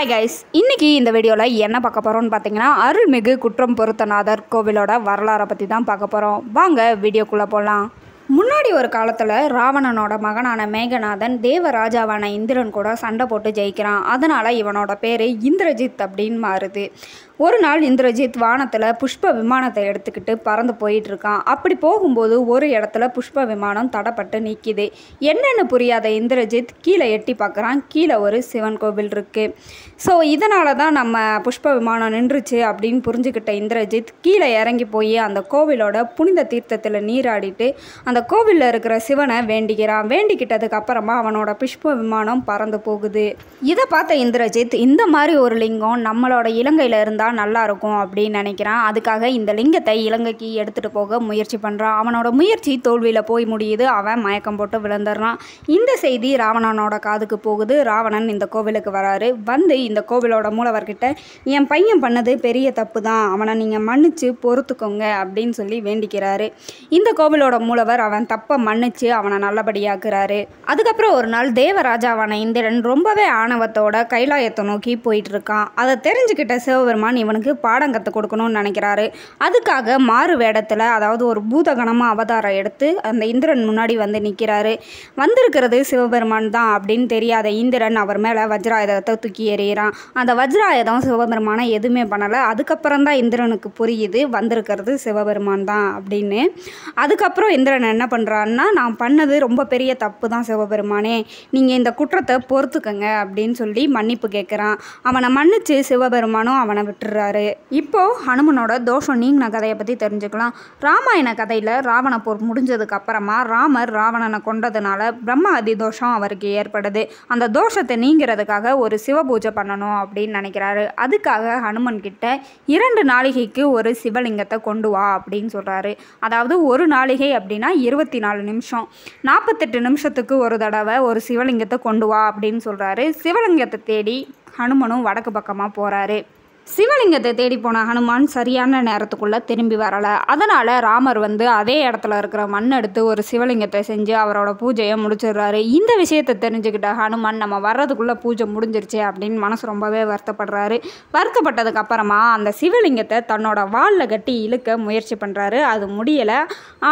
Hi guys, இன்றைக்கி இந்த வீடியோவில் என்ன பார்க்க போகிறோம்னு பார்த்தீங்கன்னா அருள்மிகு குற்றம் பொருத்தநாதர் கோவிலோட வரலாறை பற்றி தான் பார்க்க போகிறோம். வாங்க வீடியோக்குள்ளே போகலாம். முன்னாடி ஒரு காலத்தில் ராவணனோட மகனான மேகநாதன் தேவராஜாவான இந்திரன் கூட சண்டை போட்டு ஜெயிக்கிறான். அதனால் இவனோட பேர் இந்திரஜித் அப்படின்னு மாறுது. ஒரு நாள் இந்திரஜித் வானத்தில் புஷ்ப விமானத்தை எடுத்துக்கிட்டு பறந்து போயிட்டுருக்கான். அப்படி போகும்போது ஒரு இடத்துல புஷ்ப விமானம் தடப்பட்டு நிற்கிது. என்னென்னு புரியாத இந்திரஜித் கீழே எட்டி பார்க்குறான். கீழே ஒரு சிவன் கோவில் இருக்குது. ஸோ இதனால தான் நம்ம புஷ்ப விமானம் நின்றுச்சு அப்படின்னு புரிஞ்சுக்கிட்ட இந்திரஜித் கீழே இறங்கி போய் அந்த கோவிலோட புனித தீர்த்தத்தில் நீராடிட்டு அந்த கோவிலில் இருக்கிற சிவனை வேண்டிக்கிறான். வேண்டிக்கிட்டதுக்கு அப்புறமா அவனோட புஷ்ப விமானம் பறந்து போகுது. இதை பார்த்த இந்திரஜித் இந்த மாதிரி ஒரு லிங்கம் நம்மளோட இலங்கையில் இருந்தால் நல்லா இருக்கும் அப்படின்னு நினைக்கிறான். அதுக்காக இந்த லிங்கத்தை இலங்கைக்கு எடுத்துகிட்டு போக முயற்சி பண்ணுறான். அவனோட முயற்சி தோல்வியில் போய் முடியுது. அவன் மயக்கம் போட்டு விழுந்துடுறான். இந்த செய்தி ராவணனோட காதுக்கு போகுது. ராவணன் இந்த கோவிலுக்கு வராரு. வந்து இந்த கோவிலோட மூலவர்கிட்ட என் பையன் பண்ணது பெரிய தப்பு தான், அவனை நீங்கள் மன்னிச்சு பொறுத்துக்கோங்க அப்படின்னு சொல்லி வேண்டிக்கிறாரு. இந்த கோவிலோட மூலவர் அவன் தப்பை மன்னிச்சு அவனை நல்லபடியாக்குறாரு. அதுக்கப்புறம் ஒரு நாள் தேவராஜாவான இந்திரன் ரொம்பவே ஆணவத்தோட கைலாயத்தை நோக்கி போயிட்டு இருக்கான். அதை தெரிஞ்சுக்கிட்ட சிவபெருமான் இவனுக்கு பாடம் கற்றுக் கொடுக்கணும்னு நினைக்கிறாரு. அதுக்காக மாறு வேடத்தில், அதாவது ஒரு பூதகணமாக அவதாரம் எடுத்து அந்த இந்திரன் முன்னாடி வந்து நிற்கிறாரு. வந்திருக்கிறது சிவபெருமான் தான் அப்படின்னு தெரியாத இந்திரன் அவர் மேலே வஜ்ராயுதத்தை தூக்கி எறிகிறான். அந்த வஜ்ராயுதம் சிவபெருமானை எதுவுமே பண்ணலை. அதுக்கப்புறம் தான் இந்திரனுக்கு புரியுது வந்திருக்கிறது சிவபெருமான் தான் அப்படின்னு. அதுக்கப்புறம் இந்திரன் என்ன பண்ணுறான்னா, நான் பண்ணது ரொம்ப பெரிய தப்பு தான் சிவபெருமானே, நீங்கள் இந்த குற்றத்தை பொறுத்துக்கங்க அப்படின்னு சொல்லி மன்னிப்பு கேட்குறான். அவனை மன்னிச்சு சிவபெருமானும் அவனை விட்டுறாரு. இப்போது ஹனுமனோட தோஷம் நீங்கின கதையை பற்றி தெரிஞ்சுக்கலாம். ராமாயண கதையில் ராவண போர் முடிஞ்சதுக்கு அப்புறமா ராமர் ராவணனை கொண்டதுனால பிரம்ம அதி தோஷம் அவருக்கு ஏற்படுது. அந்த தோஷத்தை நீங்கிறதுக்காக ஒரு சிவபூஜை பண்ணணும் அப்படின்னு நினைக்கிறாரு. அதுக்காக ஹனுமன் கிட்ட 2 நாளிகைக்கு ஒரு சிவலிங்கத்தை கொண்டு வா அப்படின்னு சொல்கிறாரு. அதாவது ஒரு நாளிகை அப்படின்னா 24 நிமிஷம், 48 நிமிஷத்துக்கு ஒரு தடவை ஒரு சிவலிங்கத்தை கொண்டு வா அப்படின்னு சொல்கிறாரு. சிவலிங்கத்தை தேடி ஹனுமனும் வடக்கு பக்கமாக போகிறாரு. சிவலிங்கத்தை தேடி போன ஹனுமான் சரியான நேரத்துக்குள்ளே திரும்பி வரலை. அதனால் ராமர் வந்து அதே இடத்துல இருக்கிற மண் எடுத்து ஒரு சிவலிங்கத்தை செஞ்சு அவரோட பூஜையை முடிச்சிடுறாரு. இந்த விஷயத்தை தெரிஞ்சுக்கிட்ட ஹனுமான் நம்ம வர்றதுக்குள்ளே பூஜை முடிஞ்சிருச்சு அப்படின்னு மனசு ரொம்பவே வருத்தப்படுறாரு. வருத்தப்பட்டதுக்கு அப்புறமா அந்த சிவலிங்கத்தை தன்னோட வாலில் கட்டி இழுக்க முயற்சி பண்ணுறாரு. அது முடியலை.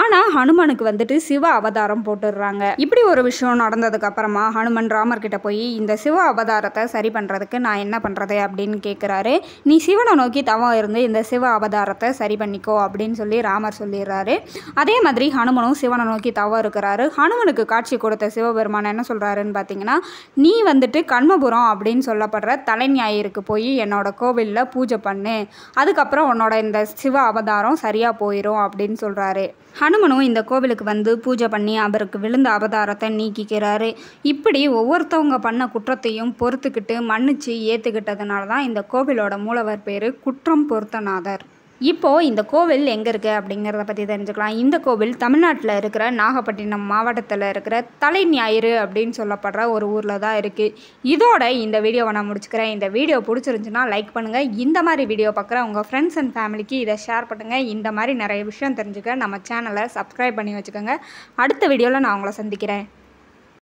ஆனால் ஹனுமனுக்கு வந்துட்டு சிவ அவதாரம் போட்டுடுறாங்க. இப்படி ஒரு விஷயம் நடந்ததுக்கு அப்புறமா ஹனுமன் ராமர்கிட்ட போய் இந்த சிவ அவதாரத்தை சரி பண்ணுறதுக்கு நான் என்ன பண்ணுறது அப்படின்னு கேட்குறாரு. நீ சிவனை நோக்கி தவம் இருந்து இந்த சிவ அவதாரத்தை சரி பண்ணிக்கோ அப்படின்னு சொல்லி ராமர் சொல்லிடுறாரு. அதே மாதிரி ஹனுமனும் சிவனை நோக்கி தவம் இருக்கிறாரு. ஹனுமனுக்கு காட்சி கொடுத்த சிவபெருமான் என்ன சொல்கிறாருன்னு பார்த்தீங்கன்னா, நீ வந்துட்டு கண்மபுரம் அப்படின்னு சொல்லப்படுற தலைஞாயிற்கு போய் என்னோட கோவிலில் பூஜை பண்ணு, அதுக்கப்புறம் உன்னோட இந்த சிவ அவதாரம் சரியாக போயிடும் அப்படின்னு சொல்கிறாரு. ஹனுமனும் இந்த கோவிலுக்கு வந்து பூஜை பண்ணி அவருக்கு விழுந்த அவதாரத்தை நீக்கிக்கிறாரு. இப்படி ஒவ்வொருத்தவங்க பண்ண குற்றத்தையும் பொறுத்துக்கிட்டு மன்னிச்சு ஏற்றுக்கிட்டதுனால தான் இந்த கோவிலோட மூலவர் பேர் குற்றம் பொருத்தநாதர். இப்போது இந்த கோவில் எங்கே இருக்குது அப்படிங்கிறத பற்றி தெரிஞ்சுக்கலாம். இந்த கோவில் தமிழ்நாட்டில் இருக்கிற நாகப்பட்டினம் மாவட்டத்தில் இருக்கிற தலைஞாயிறு அப்படின்னு சொல்லப்படுற ஒரு ஊரில் தான் இருக்குது. இதோட இந்த வீடியோவை நான் முடிச்சுக்கிறேன். இந்த வீடியோ பிடிச்சிருந்துச்சுன்னா லைக் பண்ணுங்கள். இந்த மாதிரி வீடியோ பார்க்குற உங்கள் ஃப்ரெண்ட்ஸ் அண்ட் ஃபேமிலிக்கு இதை ஷேர் பண்ணுங்கள். இந்த மாதிரி நிறைய விஷயம் தெரிஞ்சுக்க நம்ம சேனலை சப்ஸ்கிரைப் பண்ணி வச்சுக்கோங்க. அடுத்த வீடியோவில் நான் உங்களை சந்திக்கிறேன்.